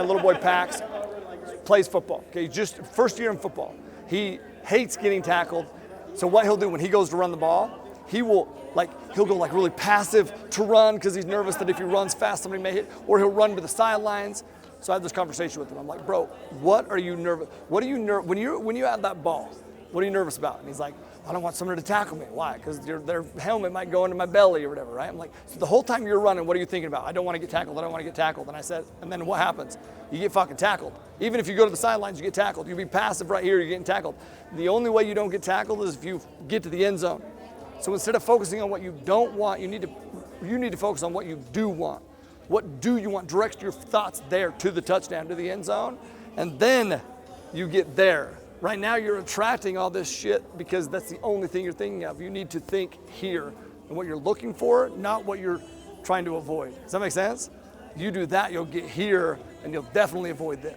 little boy Pax, plays football. Okay, just first year in football. He hates getting tackled. So what he'll do when he goes to run the ball, he'll go like really passive to run because he's nervous that if he runs fast, somebody may hit, or he'll run to the sidelines. So I had this conversation with him. I'm like, bro, what are you nervous? What are you when you have that ball? What are you nervous about? And he's like, I don't want someone to tackle me. Why? Because their helmet might go into my belly or whatever, right? I'm like, so the whole time you're running, what are you thinking about? I don't want to get tackled. I don't want to get tackled. And I said, and then what happens? You get fucking tackled. Even if you go to the sidelines, you get tackled. You be passive right here, you're getting tackled. The only way you don't get tackled is if you get to the end zone. So instead of focusing on what you don't want, you need to focus on what you do want. What do you want? Direct your thoughts there to the touchdown, to the end zone, and then you get there. Right now you're attracting all this shit because that's the only thing you're thinking of. You need to think here and what you're looking for, not what you're trying to avoid. Does that make sense? You do that, you'll get here and you'll definitely avoid this.